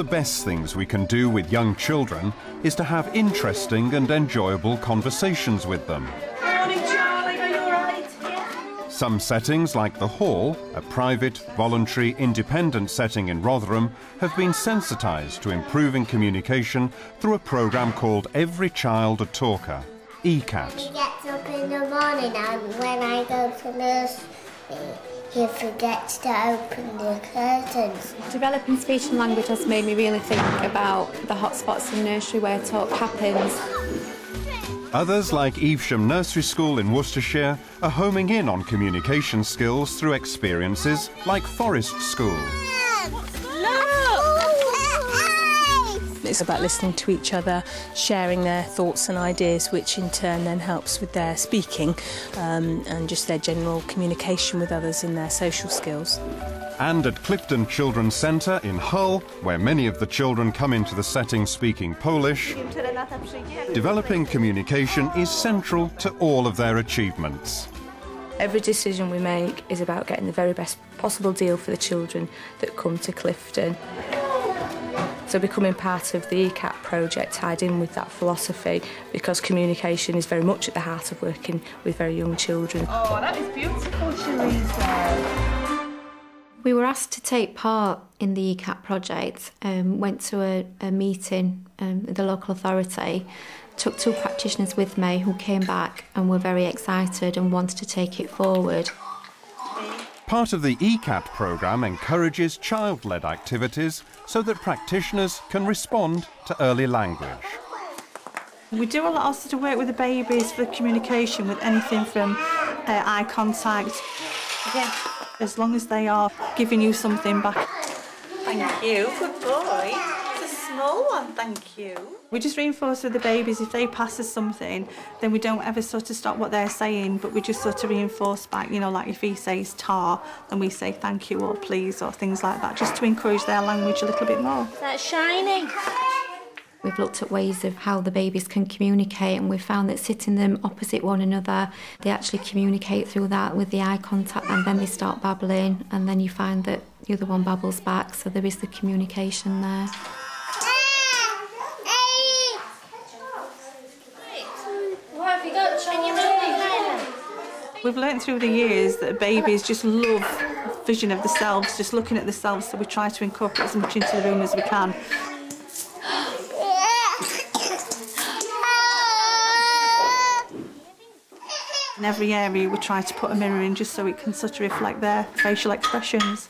the best things we can do with young children is to have interesting and enjoyable conversations with them. Morning, Charlie. Are you all right? Yeah. Some settings, like the Hall, a private, voluntary, independent setting in Rotherham, have been sensitised to improving communication through a programme called Every Child a Talker, ECAT. He gets up in the morning and when I go to nursery, he forgets to open the curtains. Developing speech and language has made me really think about the hotspots in nursery where talk happens. Others, like Evesham Nursery School in Worcestershire, are homing in on communication skills through experiences like Forest School. It's about listening to each other, sharing their thoughts and ideas, which in turn then helps with their speaking and just their general communication with others in their social skills. And at Clifton Children's Centre in Hull, where many of the children come into the setting speaking Polish, developing communication is central to all of their achievements. Every decision we make is about getting the very best possible deal for the children that come to Clifton. So becoming part of the ECAT project tied in with that philosophy, because communication is very much at the heart of working with very young children. Oh, that is beautiful, Teresa. We were asked to take part in the ECAT project, went to a meeting with the local authority, took 2 practitioners with me who came back and were very excited and wanted to take it forward. Part of the ECAT programme encourages child-led activities so that practitioners can respond to early language. We do a lot also to work with the babies for communication with anything from eye contact. Yeah. As long as they are giving you something back. Thank you. Good boy. It's a small one, thank you. We just reinforce with the babies, if they pass us something, then we don't ever sort of stop what they're saying, but we just sort of reinforce back, you know, like if he says tar, then we say thank you or please or things like that, just to encourage their language a little bit more. That's shiny. We've looked at ways of how the babies can communicate, and we've found that sitting them opposite one another, they actually communicate through that with the eye contact, and then they start babbling, and then you find that the other one babbles back, so there is the communication there. What have you got, Charlie? We've learnt through the years that babies just love vision of themselves, just looking at themselves, so we try to incorporate as much into the room as we can. In every area we try to put a mirror in just so it can sort of reflect their facial expressions.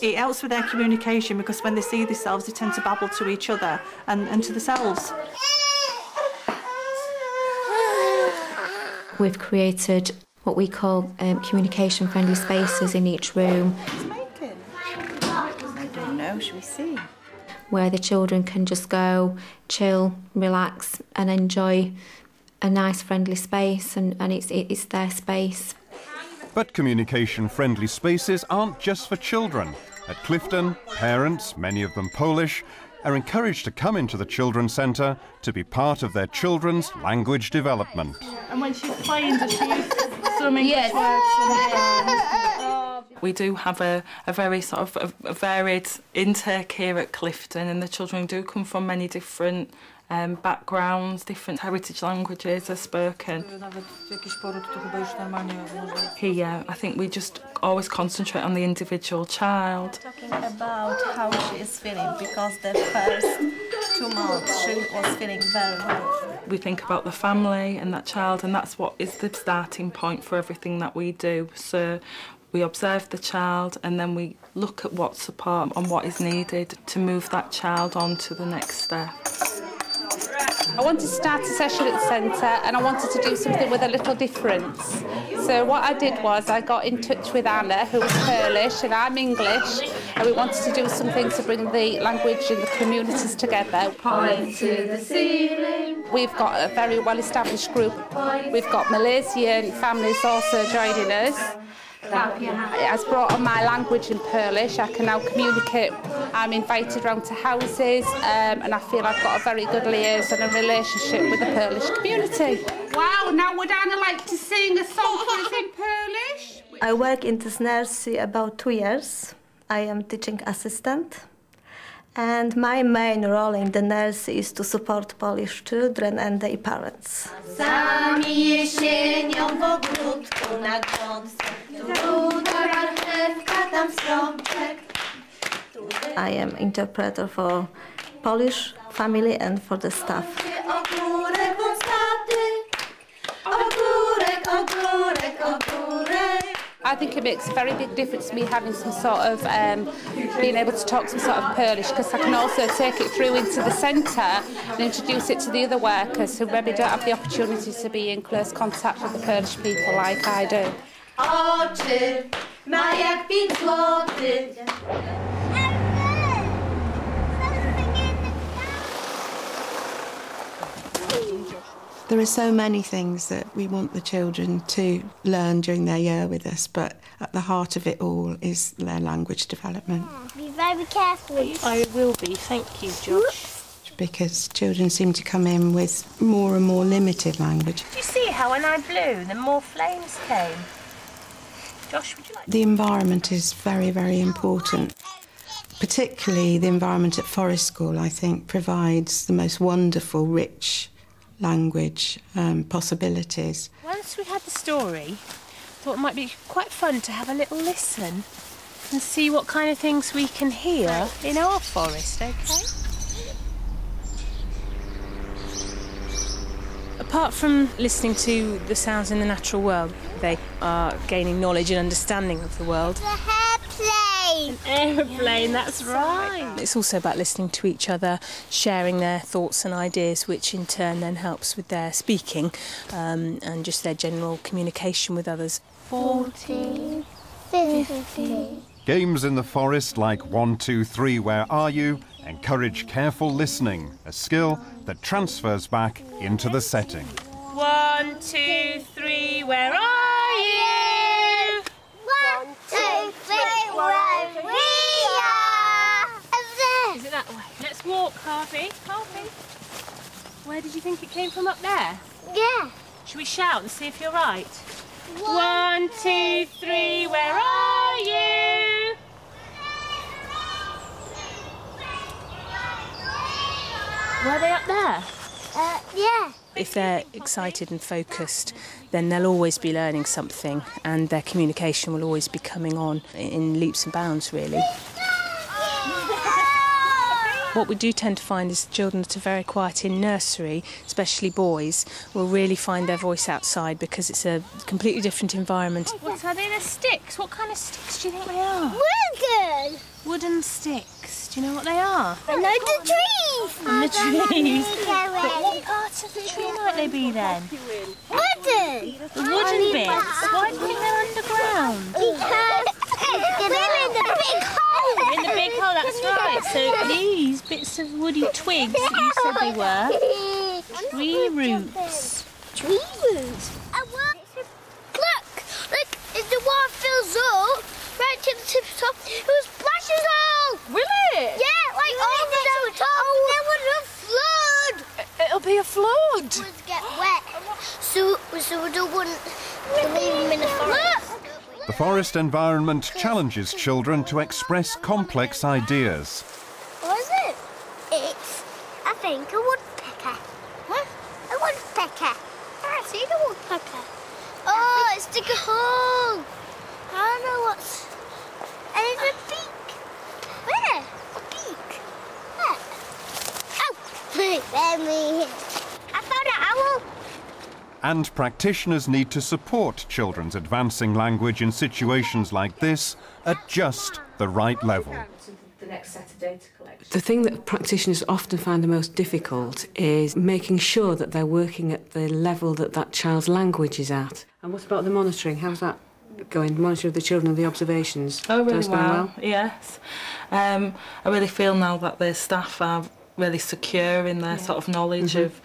It helps with their communication because when they see themselves they tend to babble to each other and to themselves. We've created what we call communication friendly spaces in each room. I don't know, shall we see? Where the children can just go, chill, relax and enjoy a nice friendly space, and it's their space. But communication-friendly spaces aren't just for children. At Clifton, parents, many of them Polish, are encouraged to come into the Children's Centre to be part of their children's language development. And when she's playing, does she use some English words? We do have a very sort of a varied intake here at Clifton, and the children do come from many different backgrounds, different heritage languages are spoken. Here, I think we just always concentrate on the individual child. Talking about how she is feeling, because the first 2 months she was feeling very well. We think about the family and that child, and that's what is the starting point for everything that we do. So we observe the child and then we look at what support and what is needed to move that child on to the next step. I wanted to start a session at the centre and I wanted to do something with a little difference. So what I did was I got in touch with Anna, who was Polish, and I'm English, and we wanted to do something to bring the language and the communities together. Point to the ceiling. We've got a very well-established group. We've got Malaysian families also joining us. It has brought on my language in Polish. I can now communicate. I'm invited round to houses and I feel I've got a very good liaison and relationship with the Polish community. Wow, now would Anna like to sing a song for us in Polish? I work in this nursery about 2 years. I am teaching assistant. And my main role in the nursery is to support Polish children and their parents. I am interpreter for Polish family and for the staff. I think it makes a very big difference to me having some sort of being able to talk some sort of Polish, because I can also take it through into the centre and introduce it to the other workers who maybe don't have the opportunity to be in close contact with the Polish people like I do. Oczy ma jak 5 złotych. There are so many things that we want the children to learn during their year with us, but at the heart of it all is their language development. Be very careful. I will be, thank you, Josh. Because children seem to come in with more and more limited language. Did you see how when I blew, the more flames came? Josh, would you like... The environment is very, very important. Particularly the environment at Forest School, I think, provides the most wonderful, rich language possibilities. Once we had the story, I thought it might be quite fun to have a little listen and see what kind of things we can hear in our forest, OK? Apart from listening to the sounds in the natural world, they are gaining knowledge and understanding of the world. An aeroplane, that's right. It's also about listening to each other, sharing their thoughts and ideas, which in turn then helps with their speaking and just their general communication with others. 40, 50. Games in the forest like 1, 2, 3, where are you? Encourage careful listening, a skill that transfers back into the setting. 1, 2, 3, where are you? 1, 2, 3, where we are. Is it that way? Let's walk, Harvey. Harvey. Where did you think it came from up there? Yeah. Should we shout and see if you're right? 1, 2, 3, where are you? Were they up there? Yeah. If they're excited and focused, then they'll always be learning something and their communication will always be coming on in leaps and bounds, really. What we do tend to find is children that are very quiet in nursery, especially boys, will really find their voice outside because it's a completely different environment. What are they? They're sticks. What kind of sticks do you think they are? Wooden. Wooden sticks. Do you know what they are? I know the trees. And the trees. But what parts of the tree might they be then? Wooden. The wooden bits. Why do you think they're underground? Because they're in the big hole. They're in the big hole, that's right. So these bits of woody twigs that you said they were, tree roots. Tree roots? Look, if the water fills up, right to the tip top, it will splash us all. Will it? Yeah, like over the top. There was a flood. It'll be a flood. It would get wet, so we don't want to leave them in the forest. The forest environment challenges children to express complex ideas. What is it? It's, I think, a woodpecker. What? A woodpecker. I've seen a woodpecker. Oh, it's dig a hole. I don't know what's... And it's a beak. Where? A beak. Where? Oh, there me. I found an owl. And practitioners need to support children's advancing language in situations like this at just the right level. The thing that practitioners often find the most difficult is making sure that they're working at the level that that child's language is at. And what about the monitoring? How's that going? Monitoring of the children and the observations? Oh, really well, yes. I really feel now that the staff are really secure in their sort of knowledge of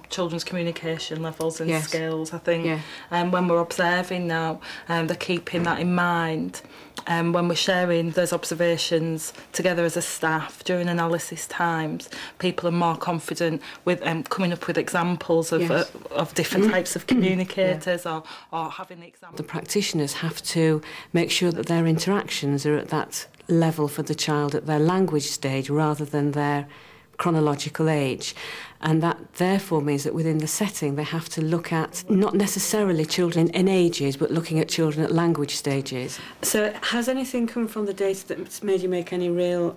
children's communication levels and skills. I think when we're observing now, they're keeping that in mind when we're sharing those observations together as a staff during analysis times, people are more confident with coming up with examples of different types of communicators or having the examples. The practitioners have to make sure that their interactions are at that level for the child at their language stage rather than their chronological age, and that therefore means that within the setting they have to look at not necessarily children in ages but looking at children at language stages. So has anything come from the data that's made you make any real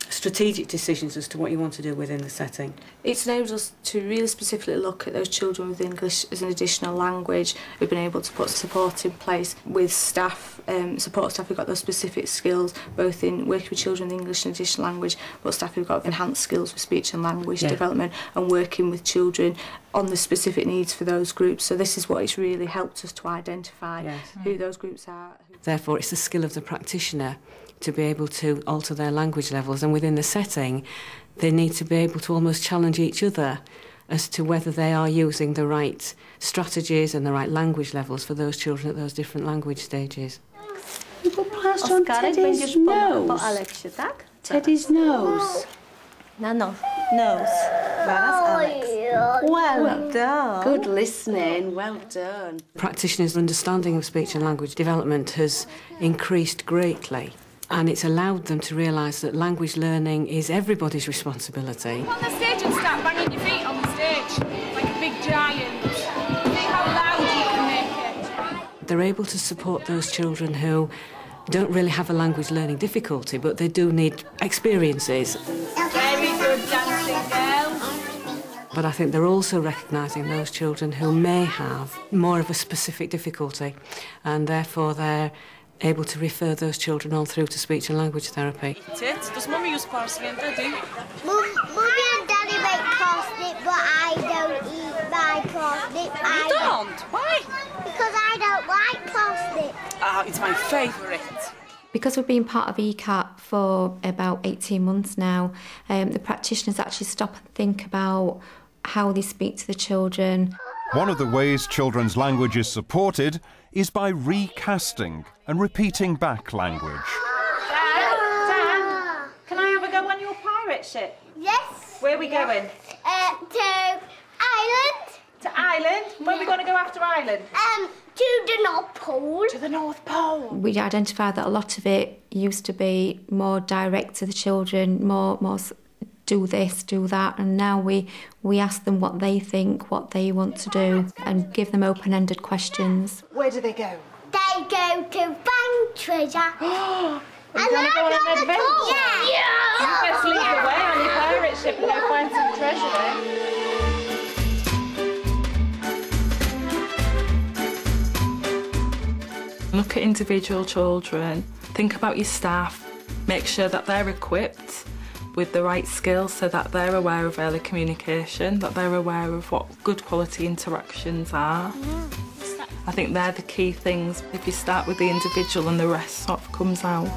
strategic decisions as to what you want to do within the setting? It's enabled us to really specifically look at those children with English as an additional language. We've been able to put support in place with staff, support staff who've got those specific skills, both in working with children with English and additional language, but staff who've got enhanced skills for speech and language development, and working with children on the specific needs for those groups. So this is what it's really helped us to identify who those groups are. Therefore, it's the skill of the practitioner to be able to alter their language levels, and within the setting they need to be able to almost challenge each other as to whether they are using the right strategies and the right language levels for those children at those different language stages. Teddy's nose. Po Aleksie, tak? Teddy's nose. Na nos. Nose. Zaraz Alex. Well done. Good listening, well done. Practitioners' understanding of speech and language development has increased greatly, and it's allowed them to realise that language learning is everybody's responsibility. Come on the stage and start banging your feet on the stage like a big giant. See how loud you can make it. They're able to support those children who don't really have a language learning difficulty, but they do need experiences. Very good dancing, girl. But I think they're also recognising those children who may have more of a specific difficulty, and therefore they're able to refer those children on through to speech and language therapy. Does Mummy use parsley and Daddy? Mummy and Daddy make parsnip, but I don't eat my parsnip. You don't? Why? Because I don't like parsnip. It's my favourite. Because we've been part of ECAT for about 18 months now, the practitioners actually stop and think about how they speak to the children. One of the ways children's language is supported is by recasting and repeating back language. Dan, can I have a go on your pirate ship? Yes. Where are we going? To Ireland. To Ireland? Where are we going to go after Ireland? To the North Pole. To the North Pole. We identified that a lot of it used to be more direct to the children, more do this, do that, and now we ask them what they think, what they want to do, and give them open-ended questions. Where do they go? They go to find treasure. Are you going to go on an adventure? Yeah. You best lead the way on your pirate ship and go find some treasure then. Look at individual children, think about your staff, make sure that they're equipped with the right skills so that they're aware of early communication, that they're aware of what good quality interactions are. I think they're the key things. If you start with the individual and the rest sort of comes out.